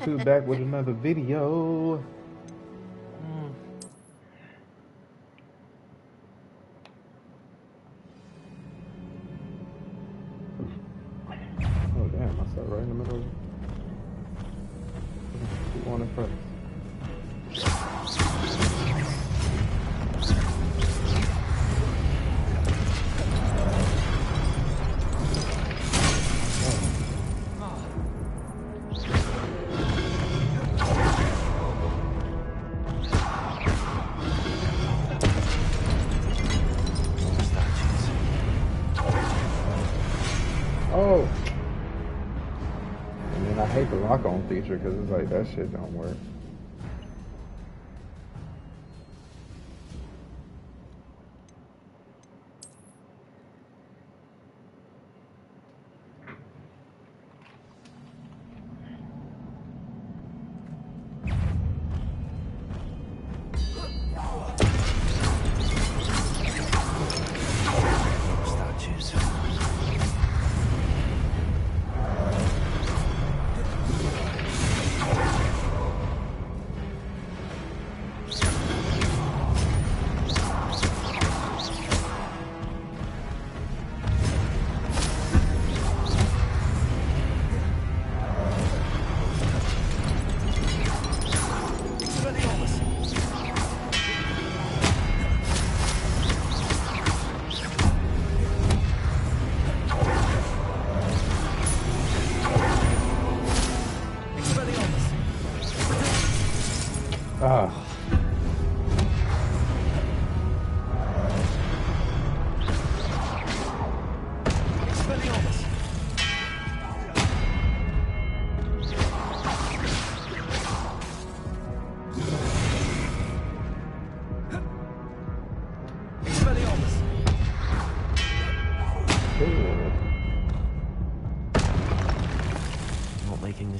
YouTube back with another video. Oh damn, I started right in the middle of it. Who wanted first? Oh! And then I hate the lock-on feature because it's like that shit don't work.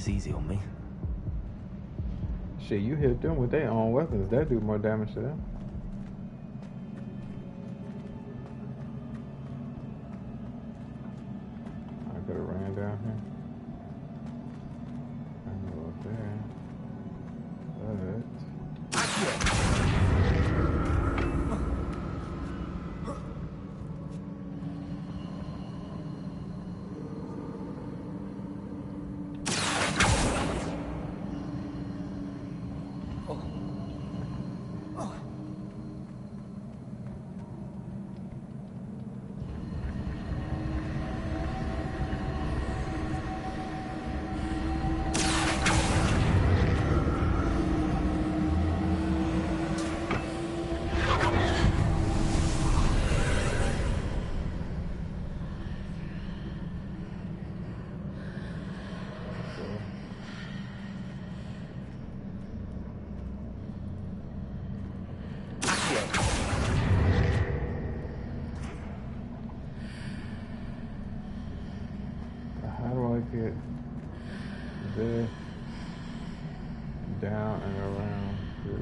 Easy on me. Shit, you hit them with their own weapons. That do more damage to them. I could have ran down here. I can go up there. How do I get this down and around here?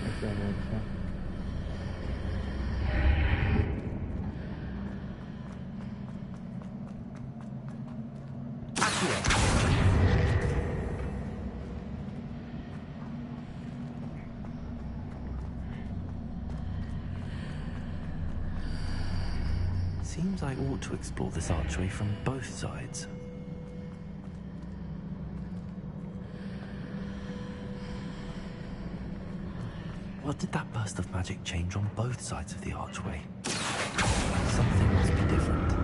If that makes sense. Seems I ought to explore this archway from both sides. What did that burst of magic change on both sides of the archway? Something must be different.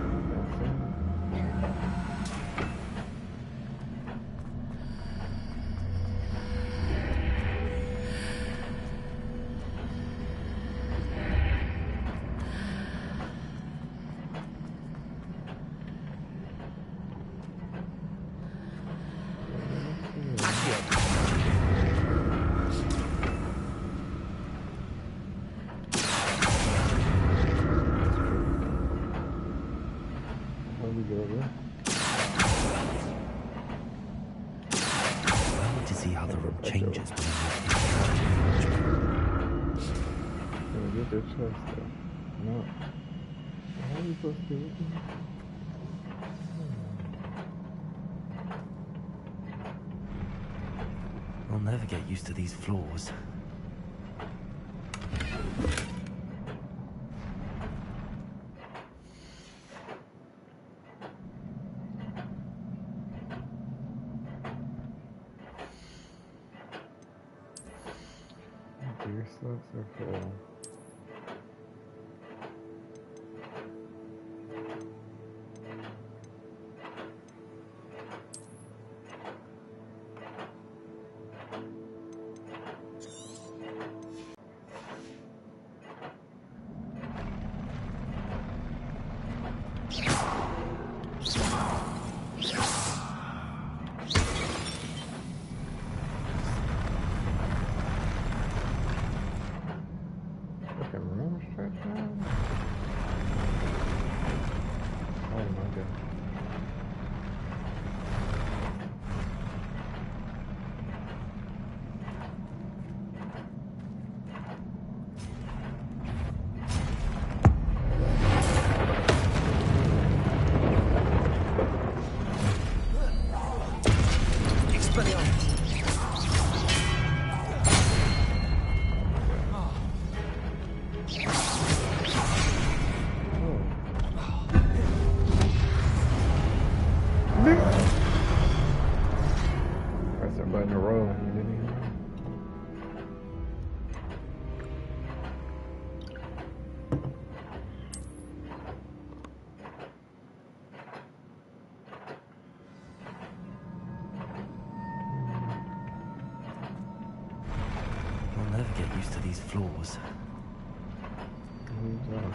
your chest though. No. How are you supposed to do it? I'll never get used to these floors. Your slopes are full. Press that button to roll. You didn't even know. I'll never get used to these floors. Who's that?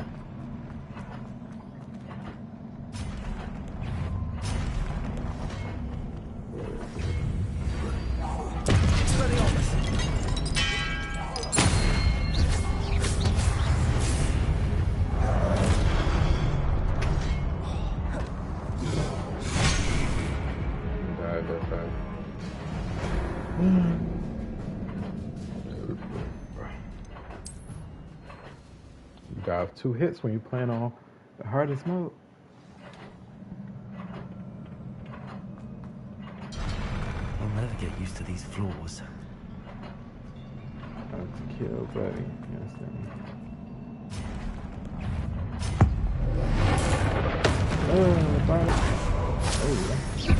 You dive 2 hits when you playing on the hardest mode. I'll never get used to these floors. That's a kill, buddy. You understand me? Oh, yeah.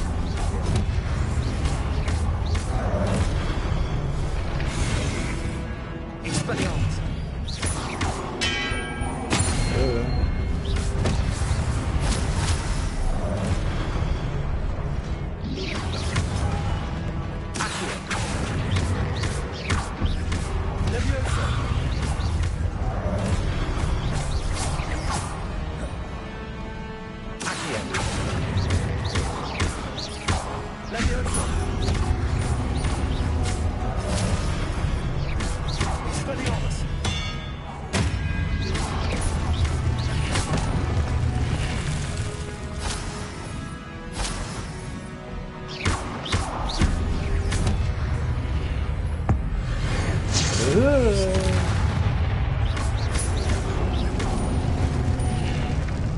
Expelliarmus.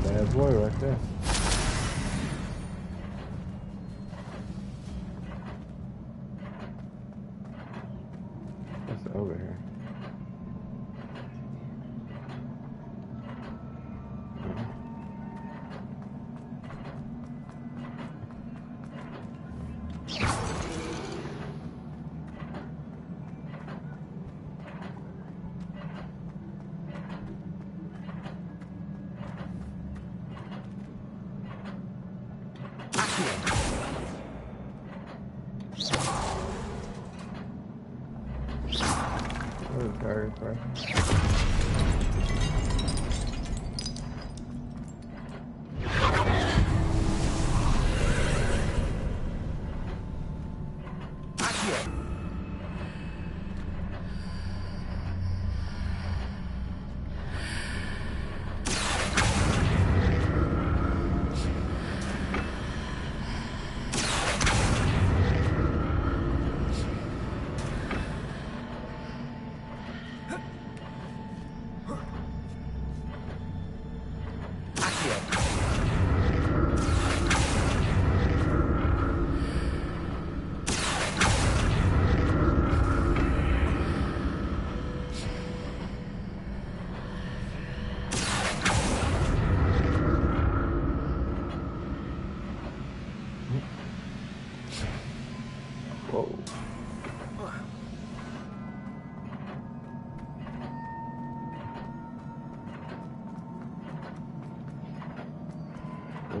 Bad boy right there. What's over here? Sorry.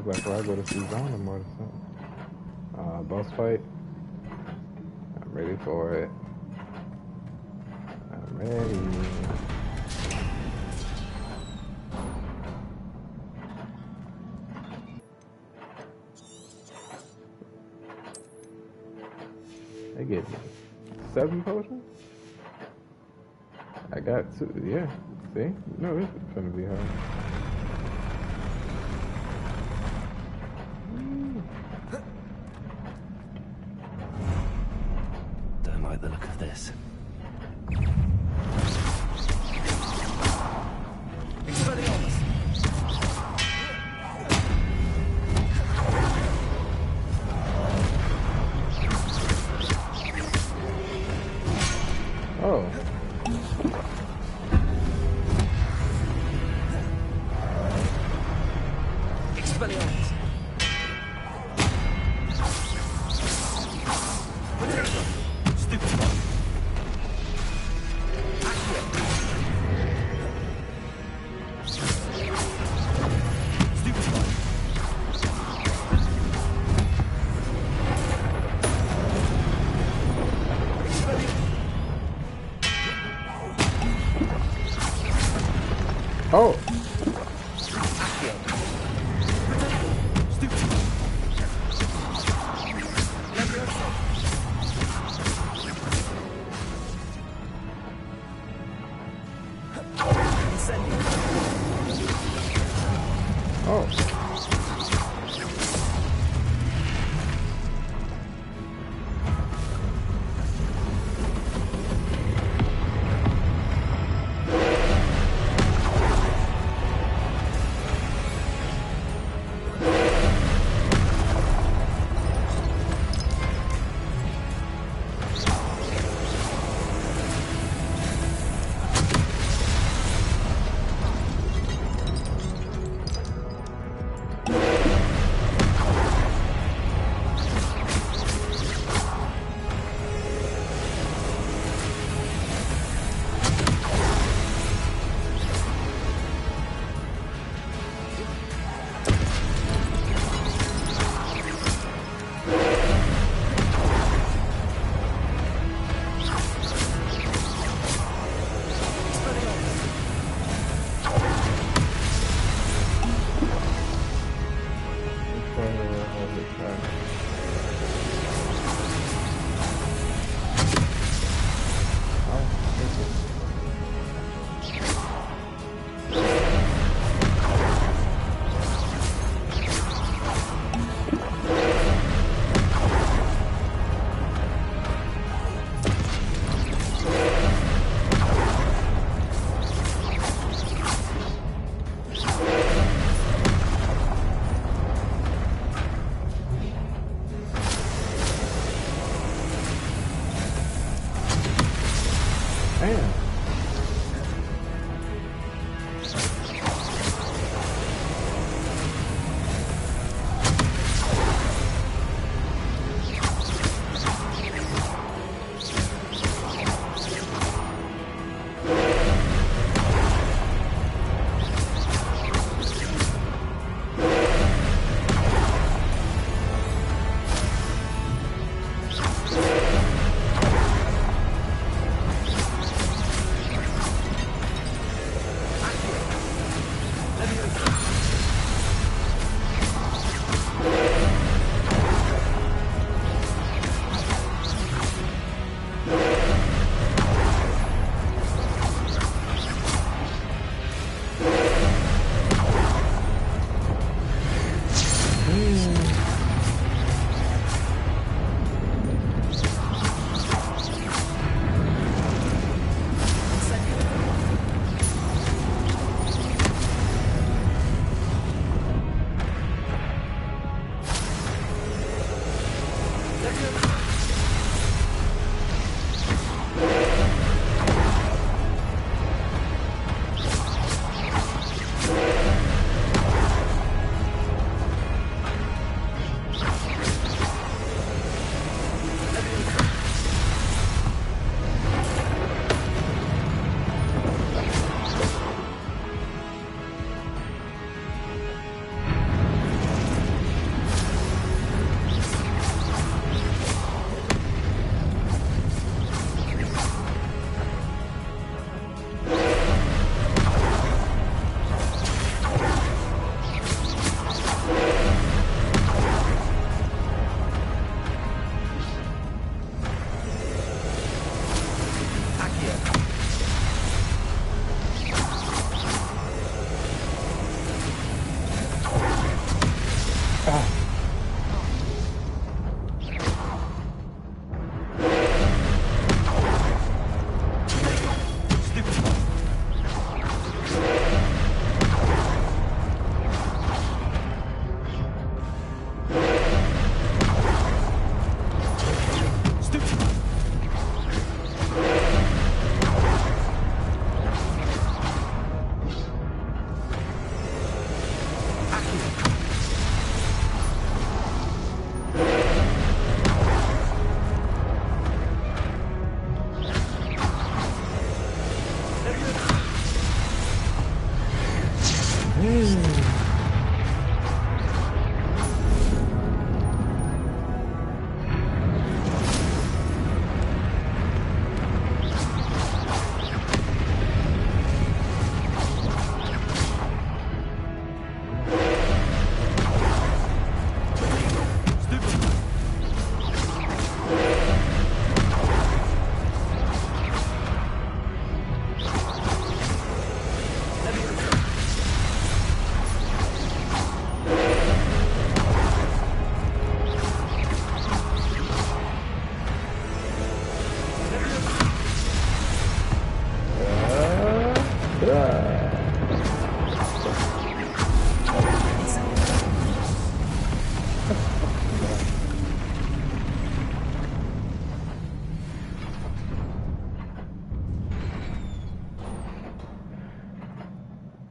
Looks like where I go to see Zona more than something. Boss fight. I'm ready for it. I'm ready. They gave me 7 potions? I got 2, yeah. See? No, this is gonna be hard. Don't like the look of this. Oh. Oh. Oh.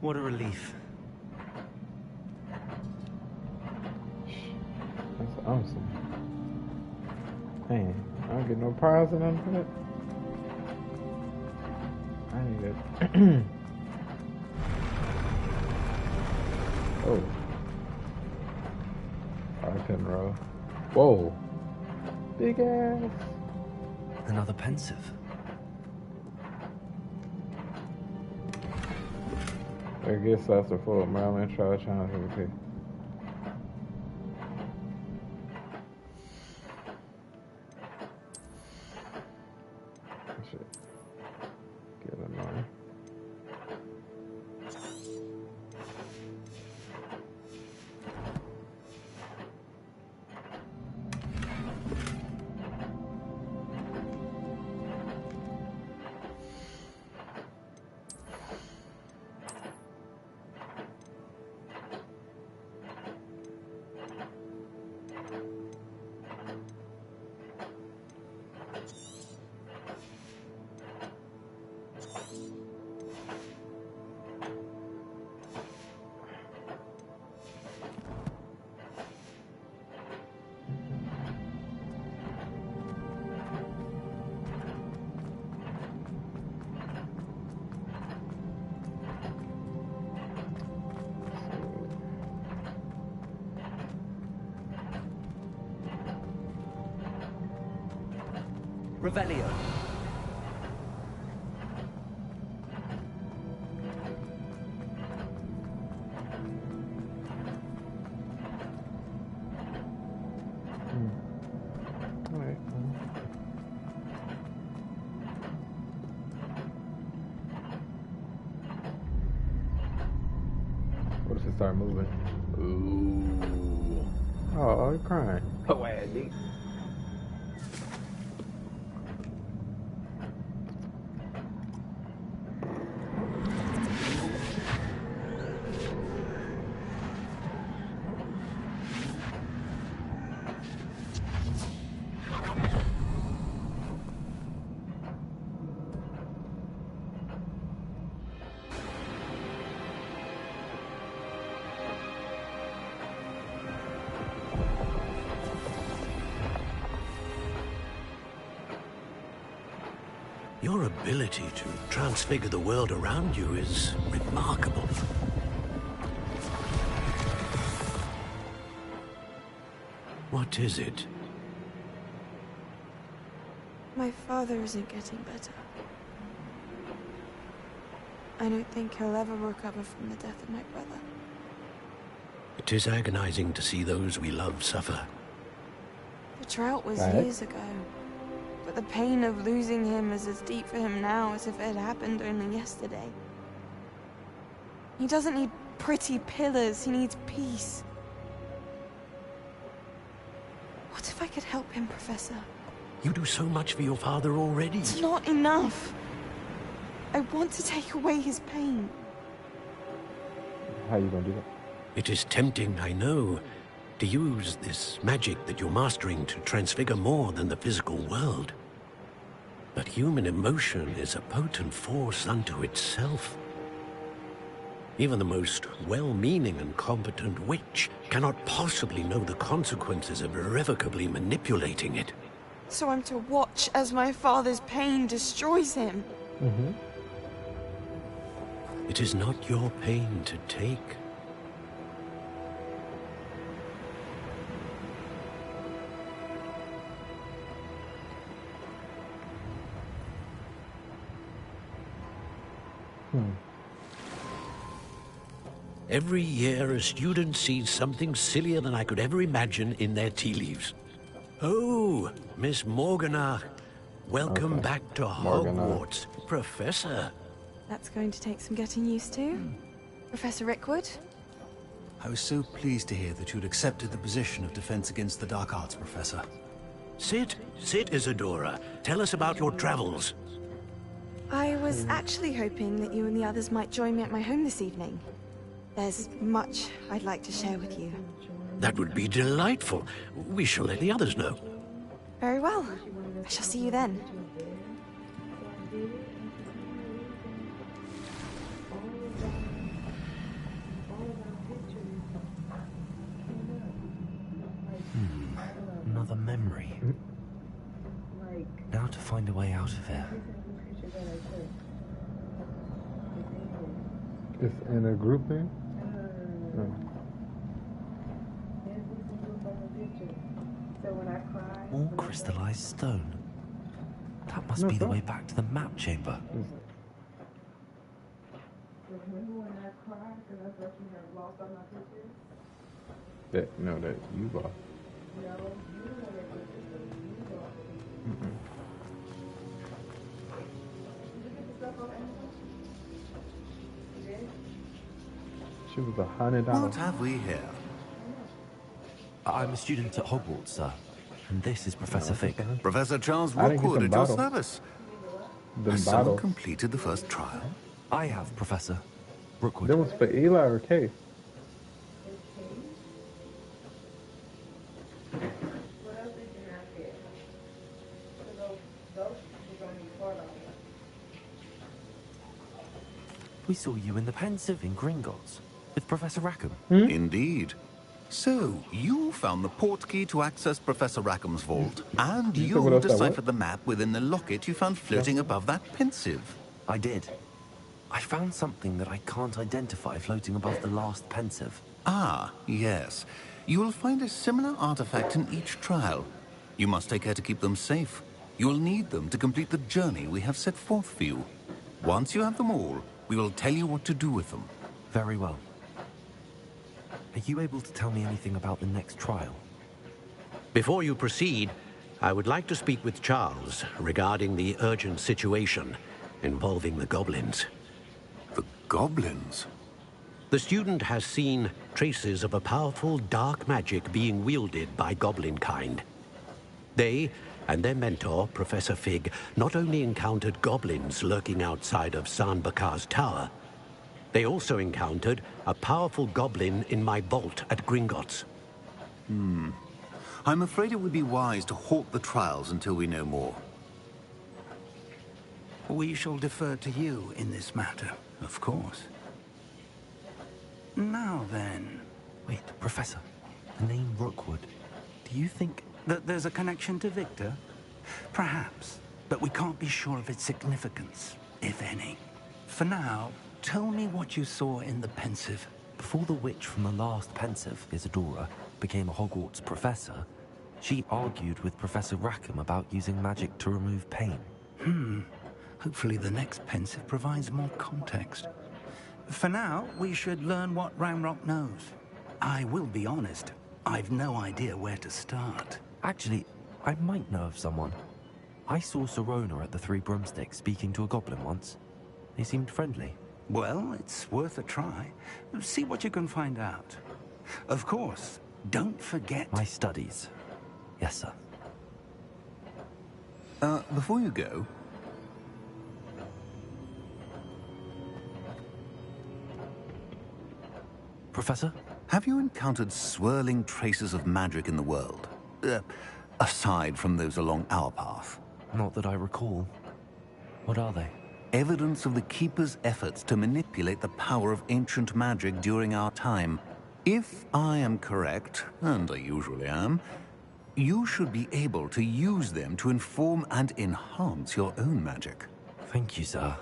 What a relief. That's awesome. Man, I don't get no prize or nothing for that. I need it. Oh. I can roll. Whoa. Big ass. Another pensive. I guess that's the full Maryland trial challenge. Okay. Shit. Get annoying. Revelio. Alright. What if it start moving? Ooh. Oh, you're crying. Oh, Andy. Your ability to transfigure the world around you is remarkable. What is it? My father isn't getting better. I don't think he'll ever recover from the death of my brother. It is agonizing to see those we love suffer. The drought was Right. years ago. But the pain of losing him is as deep for him now as if it had happened only yesterday. He doesn't need pretty pillars, he needs peace. What if I could help him, Professor? You do so much for your father already. It's not enough. I want to take away his pain. How you gonna do that? It is tempting, I know, to use this magic that you're mastering to transfigure more than the physical world. But human emotion is a potent force unto itself. Even the most well-meaning and competent witch cannot possibly know the consequences of irrevocably manipulating it. So I'm to watch as my father's pain destroys him. Mm-hmm. It is not your pain to take, Every year, a student sees something sillier than I could ever imagine in their tea leaves. Oh, Miss Morganach. Welcome Okay. back to Morganach. Hogwarts, Professor. That's going to take some getting used to. Professor Rickwood? I was so pleased to hear that you'd accepted the position of Defense Against the Dark Arts, Professor. Sit, Isadora. Tell us about your travels. I was actually hoping that you and the others might join me at my home this evening. There's much I'd like to share with you. That would be delightful. We shall let the others know. Very well. I shall see you then. Another memory. Now to find a way out of here. It's in a group thing? No. More crystallized stone. That must be the way back to the map chamber. That you lost. She was $100. What have we here? I'm a student at Hogwarts, sir. And this is Professor Fig. Professor Charles I didn't get Rookwood them at your bottles. service. Them Has someone bottles. completed the first trial? I have, Professor Rookwood. That was for Eli or Kay? We saw you in the Pensive in Gringotts with Professor Rackham. Indeed. So, you found the portkey to access Professor Rackham's vault, and You said what you else I want? deciphered the map within the locket you found floating above that pensive. I did. I found something that I can't identify floating above the last Pensive. Ah, yes. You will find a similar artifact in each trial. You must take care to keep them safe. You will need them to complete the journey we have set forth for you. Once you have them all, we will tell you what to do with them. Very well. Are you able to tell me anything about the next trial? Before you proceed, I would like to speak with Charles regarding the urgent situation involving the goblins. The goblins? The student has seen traces of a powerful dark magic being wielded by goblin kind. They and their mentor, Professor Fig, not only encountered goblins lurking outside of San Bakar's tower, they also encountered a powerful goblin in my vault at Gringotts. I'm afraid it would be wise to halt the trials until we know more. We shall defer to you in this matter, of course. Now then, Wait, Professor. The name Rookwood. Do you think... that there's a connection to Victor? Perhaps, but we can't be sure of its significance, if any. For now, tell me what you saw in the Pensive. Before the witch from the last Pensive, Isadora, became a Hogwarts professor, she argued with Professor Rackham about using magic to remove pain. Hopefully the next Pensive provides more context. For now, we should learn what Ramrock knows. I will be honest, I've no idea where to start. Actually, I might know of someone. I saw Serona at the Three Broomsticks speaking to a goblin once. They seemed friendly. Well, it's worth a try. See what you can find out. Of course, don't forget... My studies. Yes, sir. Before you go, Professor? have you encountered swirling traces of magic in the world? Aside from those along our path. Not that I recall. What are they? Evidence of the Keeper's efforts to manipulate the power of ancient magic during our time. If I am correct, and I usually am, you should be able to use them to inform and enhance your own magic. Thank you, sir.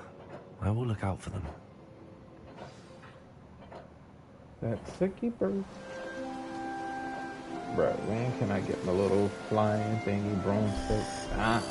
I will look out for them. That's the keeper. Bro, when can I get my little flying thingy broomstick? Ah.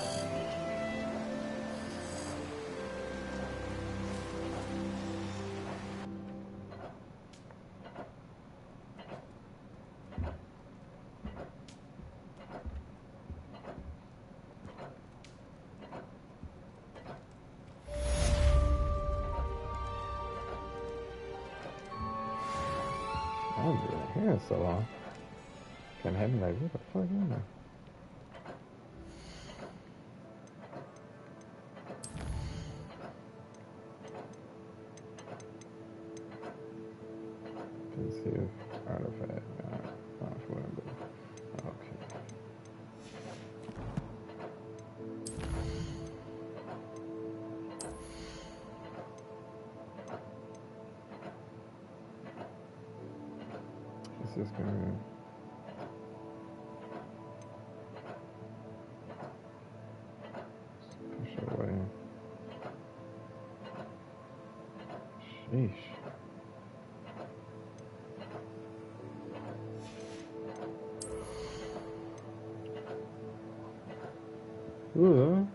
here so long. Can't have me like, what the fuck am I? Let's see if artifact. Not for him, but okay. This is gonna. Push away. Sheesh. Ooh.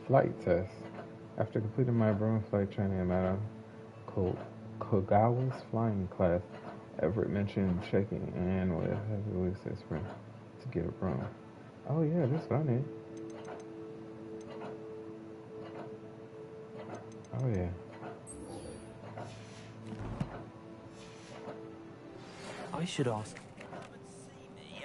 Flight test. After completing my broom flight training at Madame Kogawa's flying class, Everett mentioned checking in with Heavyweight Spring to get a broom. Oh yeah, that's what I need. Oh yeah. I should ask.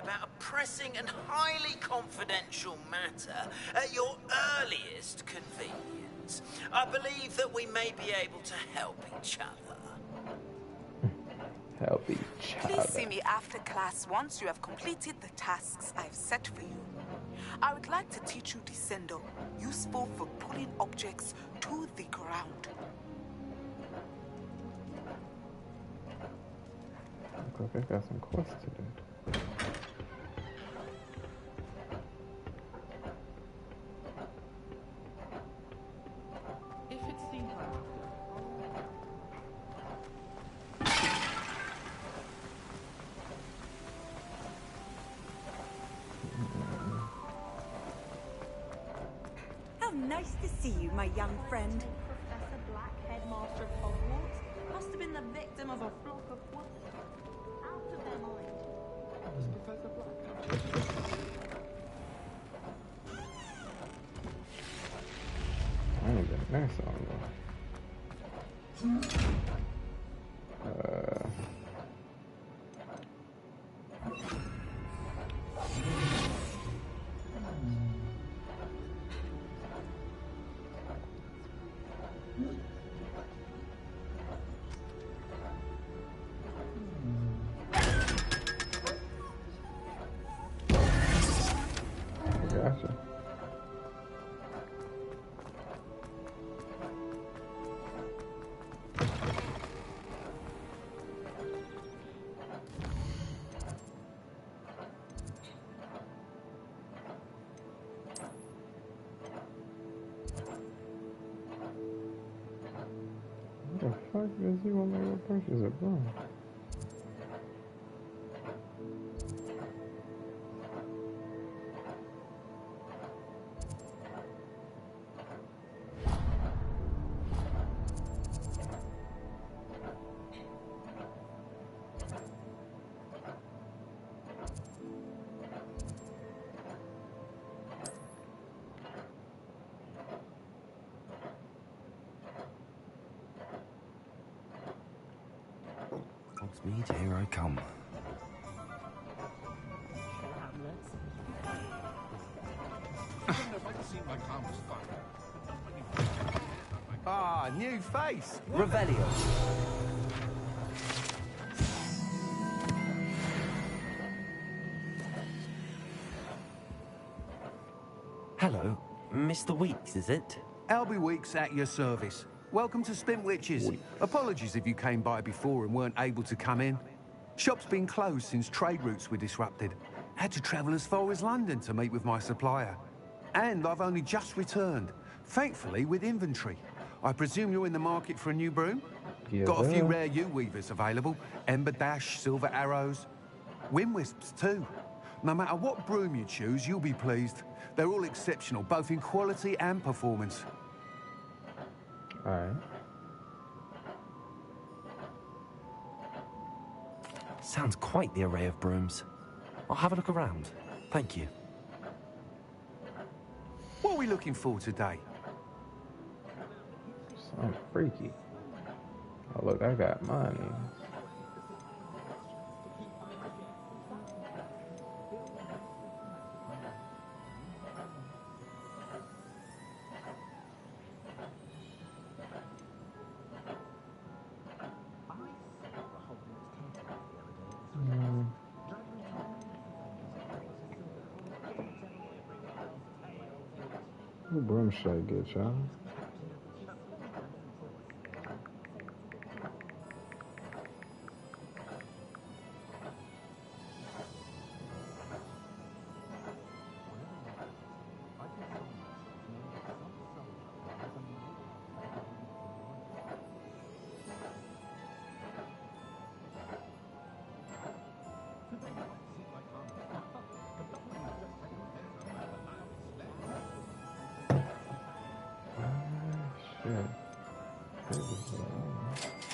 About a pressing and highly confidential matter at your earliest convenience. I believe that we may be able to help each other. Help each other. Please see me after class once you have completed the tasks I've set for you. I would like to teach you Descendo, useful for pulling objects to the ground. Look like I got some quests to do. How nice to see you, my young friend. Professor Black, headmaster of Hogwarts, must have been the victim of a flock of wolves. Out of their mind. Was Professor Black? I ain't been there so long. Gotcha. What the fuck does he want me to purchase a broom? Godspeed, here I come. Ah, new face. Revelio. Hello, Mr. Weeks, is it? Albie Weeks at your service. welcome to Spintwitches. Wait. Apologies if you came by before and weren't able to come in. Shop's been closed since trade routes were disrupted. Had to travel as far as London to meet with my supplier. And I've only just returned, thankfully with inventory. I presume you're in the market for a new broom? Yeah. Got a few rare U-weavers available. Ember Dash, Silver Arrows. Wind Wisps too. No matter what broom you choose, you'll be pleased. They're all exceptional, both in quality and performance. Alright. Sounds quite the array of brooms. I'll have a look around. Thank you. What are we looking for today? Something freaky. Oh, look, I got money. What broom should I get, y'all?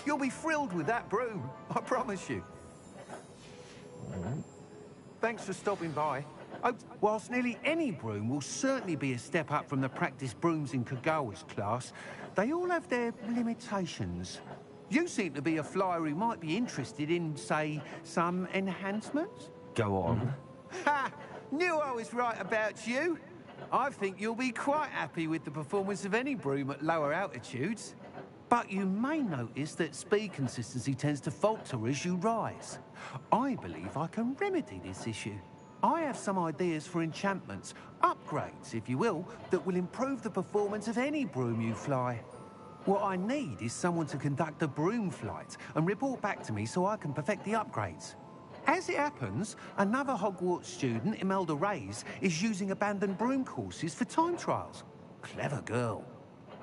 You'll be thrilled with that broom, I promise you. Thanks for stopping by. Oh, whilst nearly any broom will certainly be a step up from the practice brooms in Kagawa's class, they all have their limitations. You seem to be a flyer who might be interested in, say, some enhancements? Go on. Ha! Knew I was right about you. I think you'll be quite happy with the performance of any broom at lower altitudes. But you may notice that speed consistency tends to falter as you rise. I believe I can remedy this issue. I have some ideas for enchantments, upgrades, if you will, that will improve the performance of any broom you fly. What I need is someone to conduct a broom flight and report back to me so I can perfect the upgrades. As it happens, another Hogwarts student, Imelda Reyes, is using abandoned broom courses for time trials. Clever girl.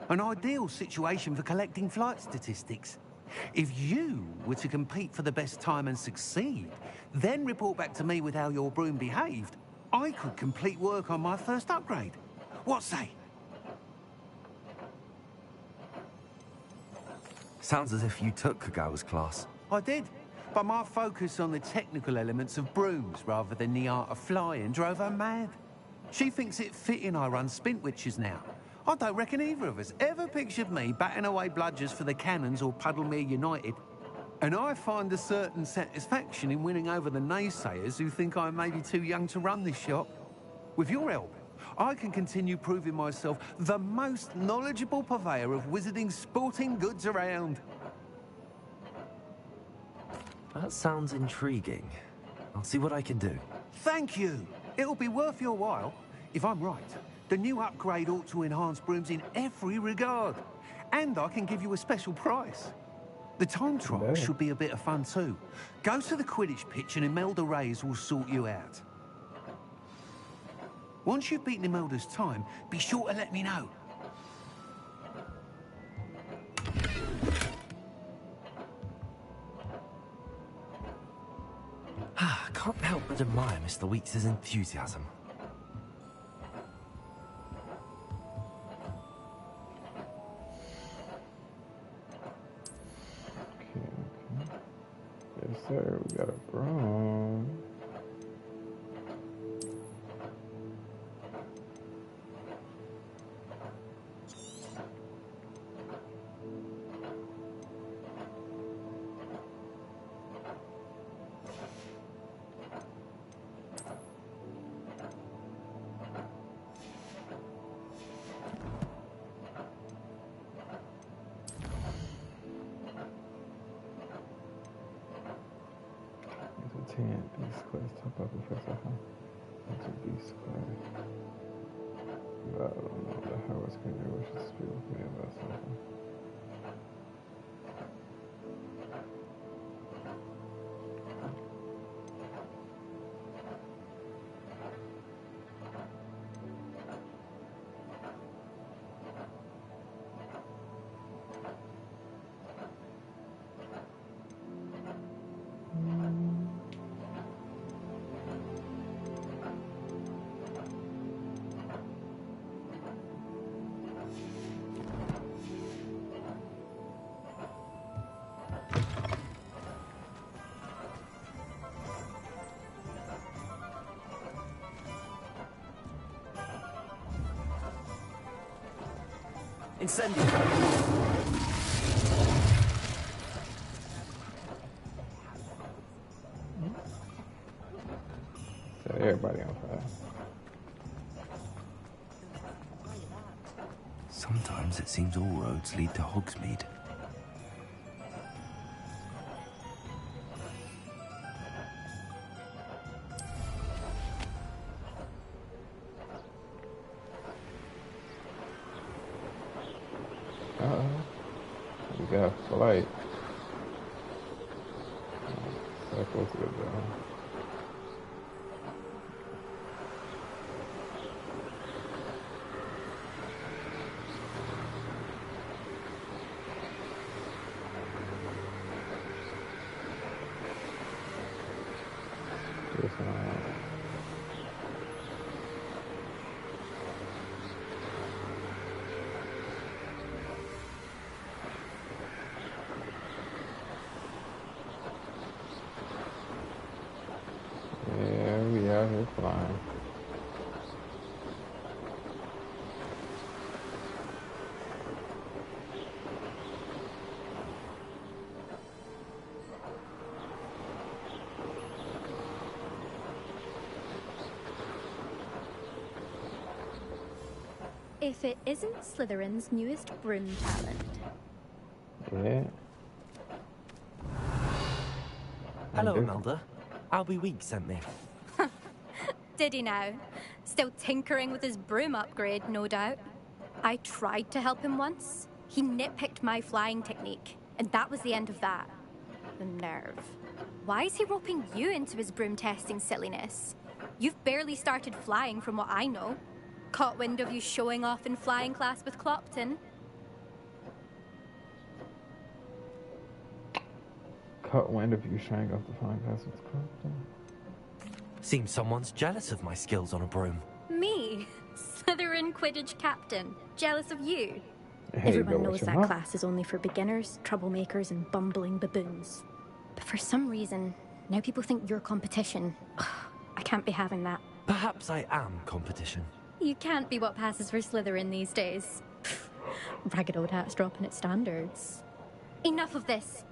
An ideal situation for collecting flight statistics. If you were to compete for the best time and succeed, then report back to me with how your broom behaved, I could complete work on my first upgrade. What say? Sounds as if you took Kagawa's class. I did, but my focus on the technical elements of brooms rather than the art of flying drove her mad. She thinks it fitting I run Spintwitches now. I don't reckon either of us ever pictured me batting away bludgers for the Cannons or Puddlemere United. And I find a certain satisfaction in winning over the naysayers who think I may be too young to run this shop. With your help, I can continue proving myself the most knowledgeable purveyor of wizarding sporting goods around. That sounds intriguing. I'll see what I can do. Thank you. It'll be worth your while. If I'm right, the new upgrade ought to enhance brooms in every regard. And I can give you a special price. The time trial should be a bit of fun too. Go to the Quidditch pitch and Imelda Reyes will sort you out. Once you've beaten Imelda's time, be sure to let me know. I can't help but admire Mr. Weeks' enthusiasm. Okay. Yes, sir. We got a broom. It's a 10 beast class. Top up Professor Huh? That's a beast class. I don't know. The Hogwarts community wishes to speak with me about something. Incendio. Set everybody on fire. Sometimes it seems all roads lead to Hogsmeade. We got a flight. So close to the door. This one. Yeah, we out here flying. If it isn't Slytherin's newest broom talent. Yeah. Hello, Imelda. Albie Week sent me. Did he now? Still tinkering with his broom upgrade, no doubt. I tried to help him once. He nitpicked my flying technique, and that was the end of that. The nerve. Why is he roping you into his broom testing silliness? You've barely started flying from what I know. Caught wind of you showing off in flying class with Clopton. Caught wind of you showing off the flying class with Clopton. Seems someone's jealous of my skills on a broom. Me? Slytherin Quidditch captain. Jealous of you? Hey, Everyone knows that class is only for beginners, troublemakers, and bumbling baboons. But for some reason, now people think you're competition. I can't be having that. Perhaps I am competition. You can't be what passes for Slytherin these days. Ragged old hat's dropping its standards. Enough of this.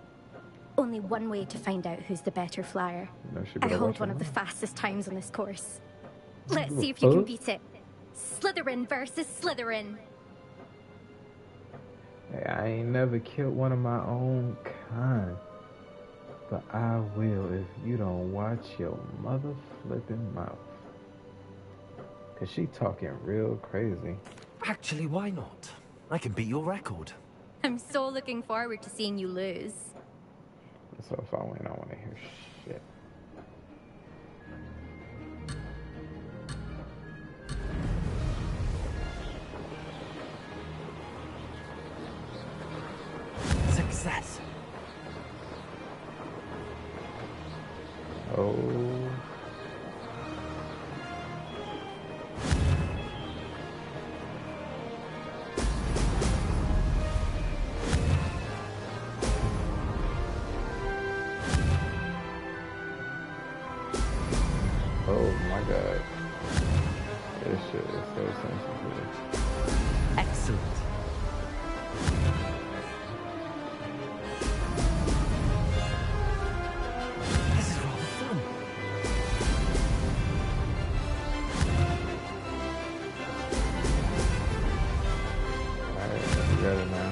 Only one way to find out who's the better flyer. I hold one of the fastest times on this course. Let's see if you can beat it. Slytherin versus Slytherin. Hey, I ain't never killed one of my own kind. But I will if you don't watch your mother flipping mouth. Cause she talking real crazy. Actually, why not? I can beat your record. I'm so looking forward to seeing you lose. So if I win, I want to hear shit. Success. Oh. Oh my god. This shit is so sensitive. Excellent. This is rather fun. Alright, you got it now.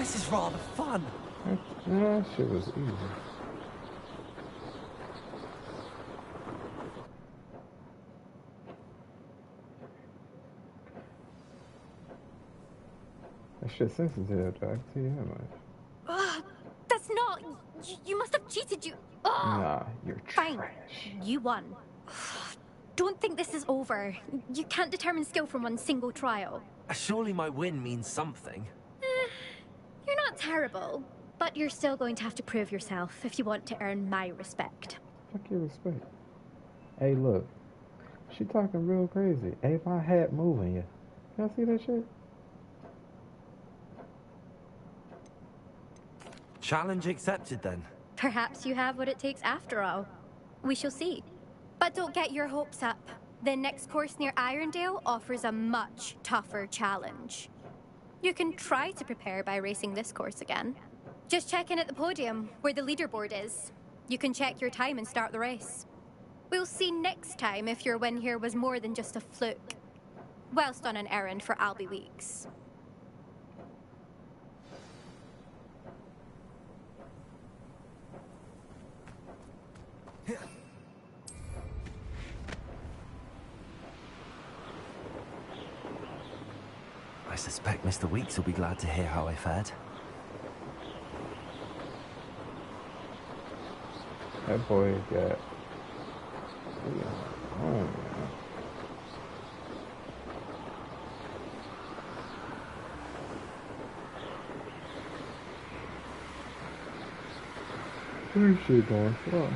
This is rather fun. That shit was easy. That shit sensitive, Jack. I can tell you that much. That's not... You must have cheated, you... Nah, you're Fine. trash. You won. Don't think this is over. You can't determine skill from one single trial. Surely my win means something. You're not terrible, but you're still going to have to prove yourself if you want to earn my respect. Fuck your respect. Hey, look. She talking real crazy. Hey, my hat moving ya. Y'all see that shit? Challenge accepted then. Perhaps you have what it takes after all. We shall see. But don't get your hopes up. The next course near Irondale offers a much tougher challenge. You can try to prepare by racing this course again. Just check in at the podium, where the leaderboard is. You can check your time and start the race. We'll see next time if your win here was more than just a fluke. Whilst on an errand for Albie Weeks. I suspect Mr. Weeks will be glad to hear how I fared. That boy got... Oh, man. This shit going slow.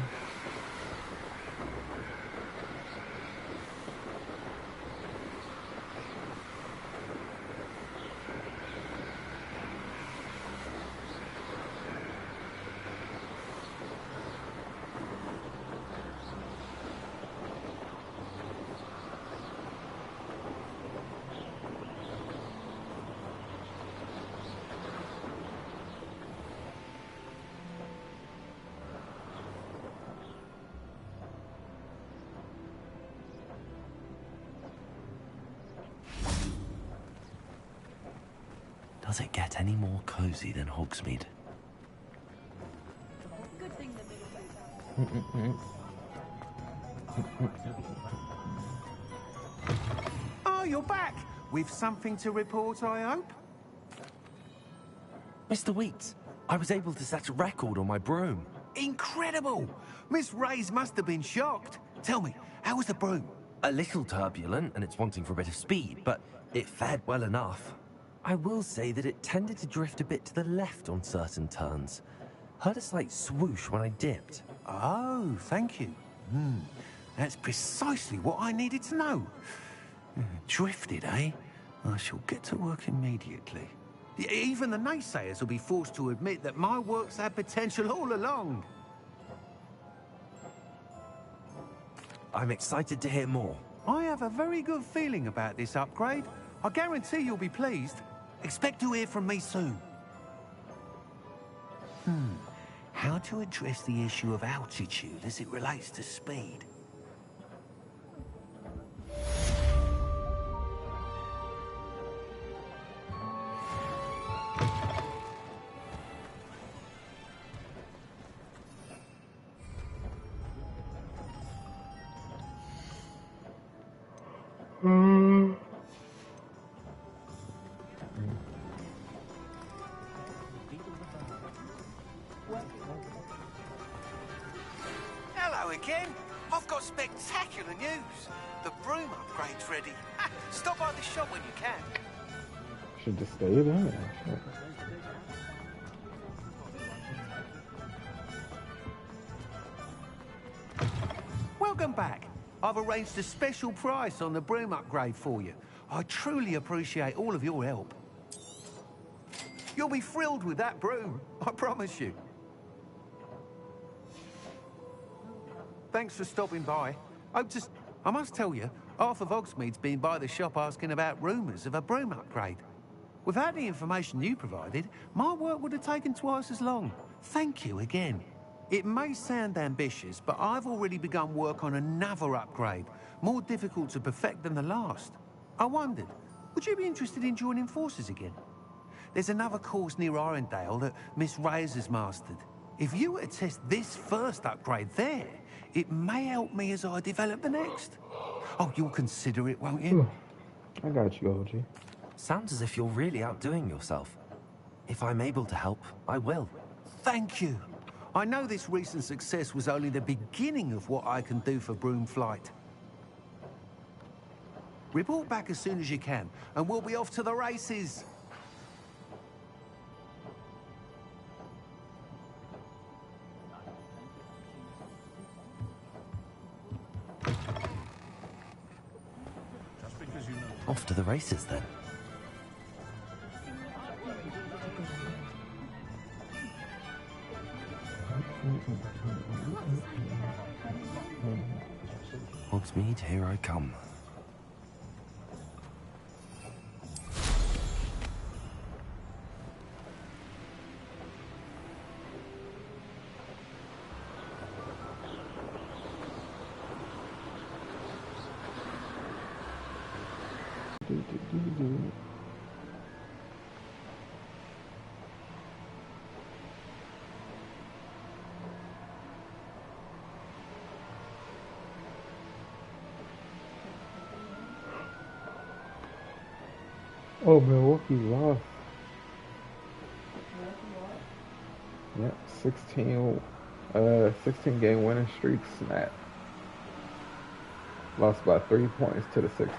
Does it get any more cozy than Hogsmeade? Oh, you're back! With something to report, I hope? Mr. Weeks, I was able to set a record on my broom. Incredible! Miss Reyes must have been shocked. Tell me, how was the broom? A little turbulent, and it's wanting for a bit of speed, but it fared well enough. I will say that it tended to drift a bit to the left on certain turns. Heard a slight swoosh when I dipped. Oh, thank you. That's precisely what I needed to know. Drifted, eh? I shall get to work immediately. Even the naysayers will be forced to admit that my work's had potential all along. I'm excited to hear more. I have a very good feeling about this upgrade. I guarantee you'll be pleased. Expect to hear from me soon. How to address the issue of altitude as it relates to speed? Hello again. I've got spectacular news. The broom upgrade's ready. Stop by the shop when you can. Should just stay there. Shit. Welcome back. I've arranged a special price on the broom upgrade for you. I truly appreciate all of your help. You'll be thrilled with that broom, I promise you. Thanks for stopping by. I must tell you, half of Hogsmeade's been by the shop asking about rumours of a broom upgrade. Without the information you provided, my work would have taken twice as long. Thank you again. It may sound ambitious, but I've already begun work on another upgrade, more difficult to perfect than the last. I wondered, would you be interested in joining forces again? There's another course near Arendelle that Miss Reyes has mastered. If you were to test this first upgrade there, it may help me as I develop the next. Oh, you'll consider it, won't you? I got you, OG. Sounds as if you're really outdoing yourself. If I'm able to help, I will. Thank you. I know this recent success was only the beginning of what I can do for Broom Flight. Report back as soon as you can, and we'll be off to the races. Off to the races, then. Hogsmeade, here I come. Oh, Milwaukee lost. Yep, 16 game winning streak snapped. Lost by 3 points to the Sixers.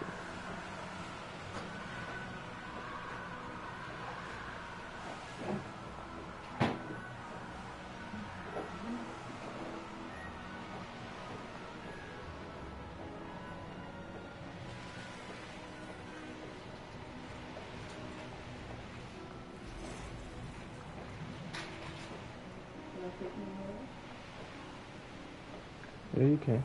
Yeah, you can.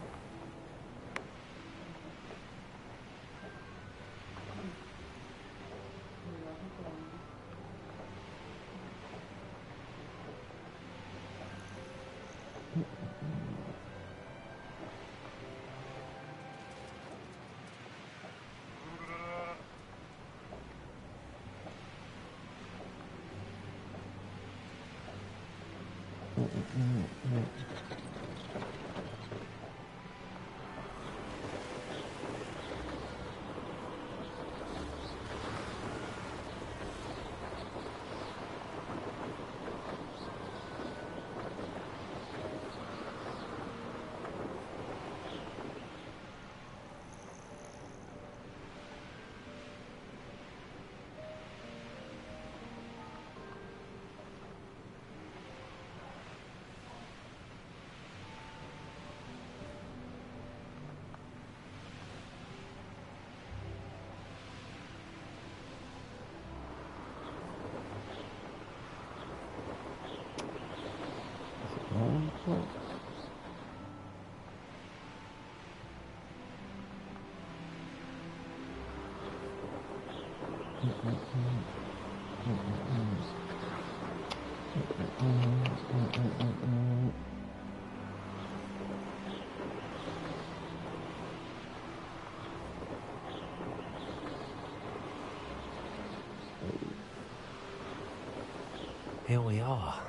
Here we are.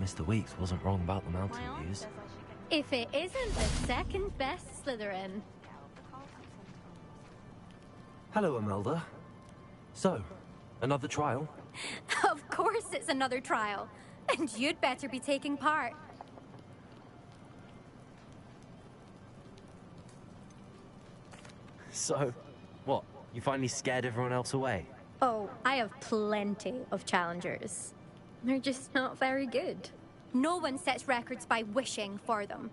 Mr. Weeks wasn't wrong about the mountain views. If it isn't the second best Slytherin. Hello, Imelda. So, another trial? Of course it's another trial. And you'd better be taking part. So, what? You finally scared everyone else away? Oh, I have plenty of challengers. They're just not very good. No one sets records by wishing for them.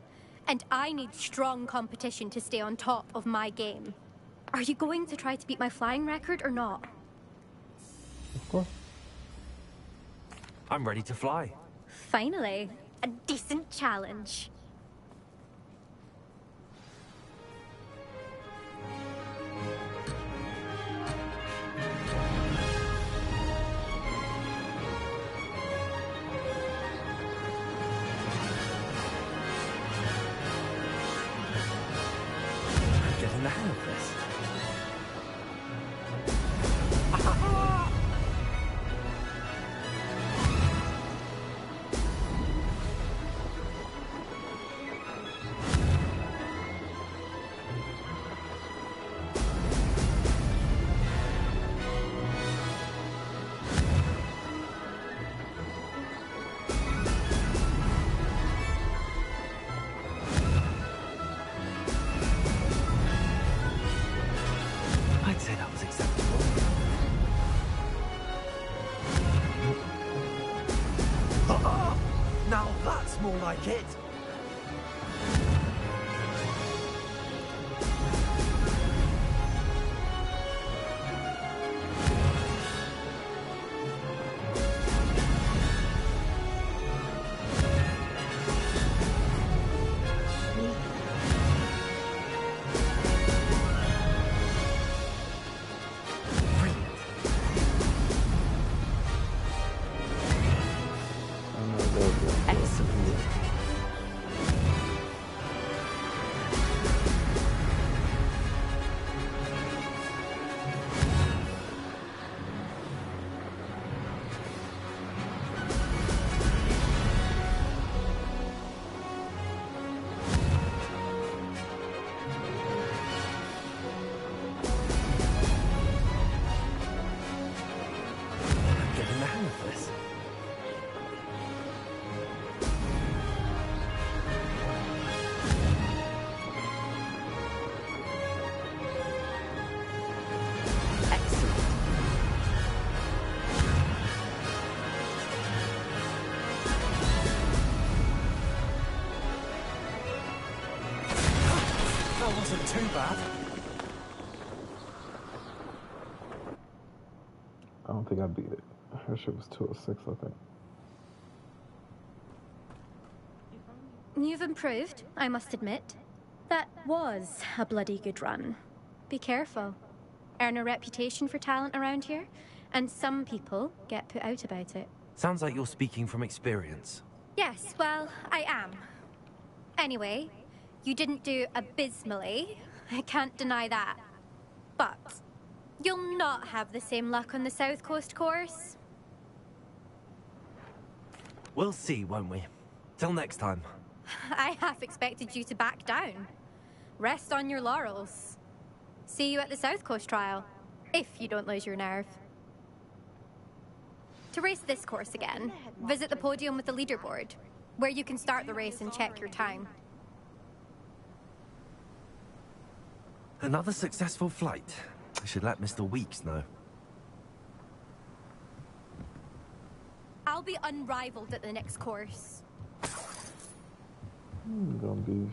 And I need strong competition to stay on top of my game. Are you going to try to beat my flying record or not? Of course. I'm ready to fly. Finally, a decent challenge. Getting the hang of this. more like it. Wasn't too bad. I don't think I beat it. Her shit was 206, I think. You've improved, I must admit. That was a bloody good run. Be careful. Earn a reputation for talent around here, and some people get put out about it. Sounds like you're speaking from experience. Yes, well, I am. Anyway, you didn't do abysmally. I can't deny that. But you'll not have the same luck on the South Coast course. We'll see, won't we? Till next time. I half expected you to back down. Rest on your laurels. See you at the South Coast trial, if you don't lose your nerve. To race this course again, visit the podium with the leaderboard, where you can start the race and check your time. Another successful flight. I should let Mr. Weeks know. I'll be unrivaled at the next course. Gonna be...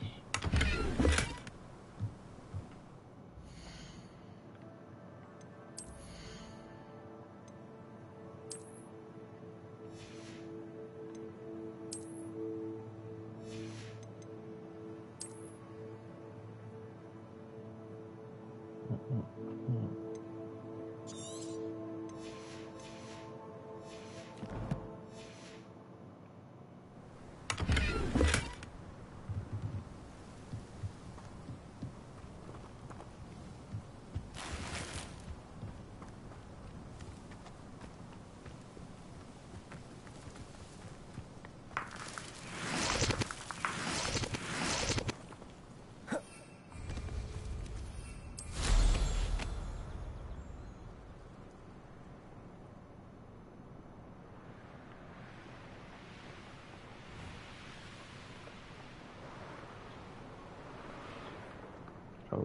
Oh.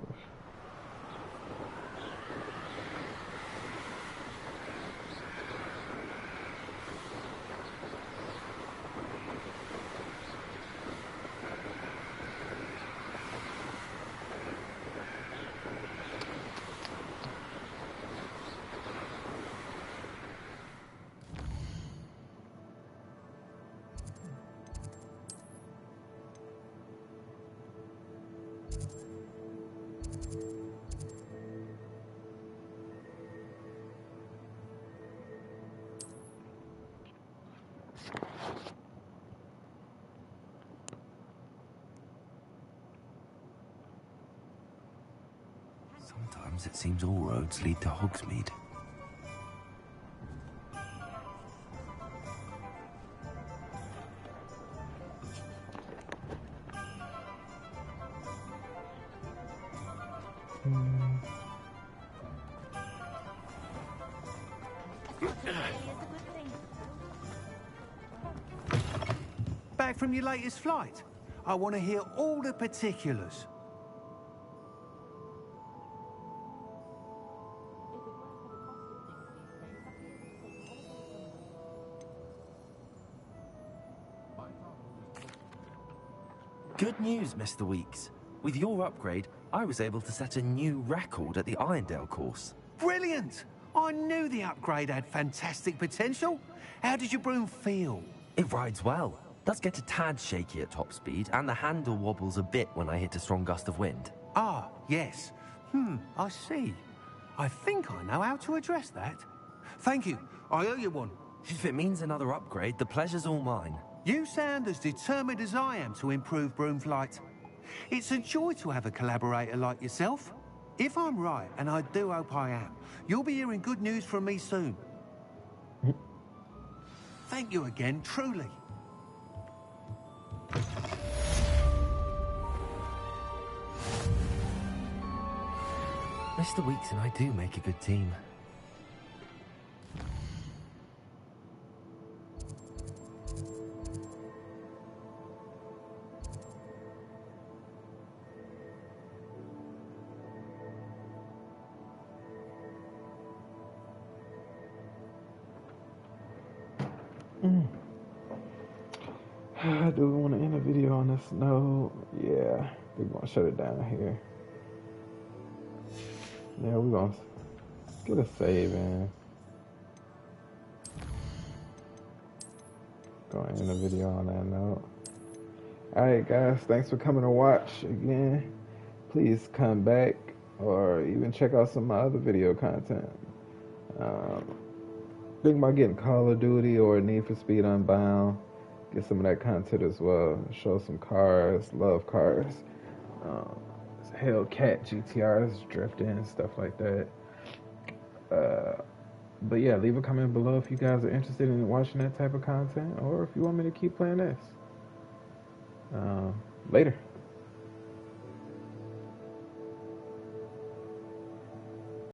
Sometimes it seems all roads lead to Hogsmeade. Back from your latest flight? I want to hear all the particulars. Good news, Mr. Weeks. With your upgrade, I was able to set a new record at the Irondale course. Brilliant! I knew the upgrade had fantastic potential. How did your broom feel? It rides well. Does get a tad shaky at top speed, and the handle wobbles a bit when I hit a strong gust of wind. Ah, yes. I see. I think I know how to address that. Thank you. I owe you one. If it means another upgrade, the pleasure's all mine. You sound as determined as I am to improve broom flight. It's a joy to have a collaborator like yourself. If I'm right, and I do hope I am, you'll be hearing good news from me soon. Thank you again, truly. Mr. Weeks and I do make a good team. I do want to end the video on this note. Yeah, we're going to shut it down here. Yeah, we're going to get a save in. Going to end the video on that note. Alright guys, thanks for coming to watch again. Please come back or even check out some of my other video content. Think about getting Call of Duty or Need for Speed Unbound. Get some of that content as well. Show some cars, love cars. Hellcat, GTRs, drifting, stuff like that. But yeah, leave a comment below if you guys are interested in watching that type of content or if you want me to keep playing this. Later.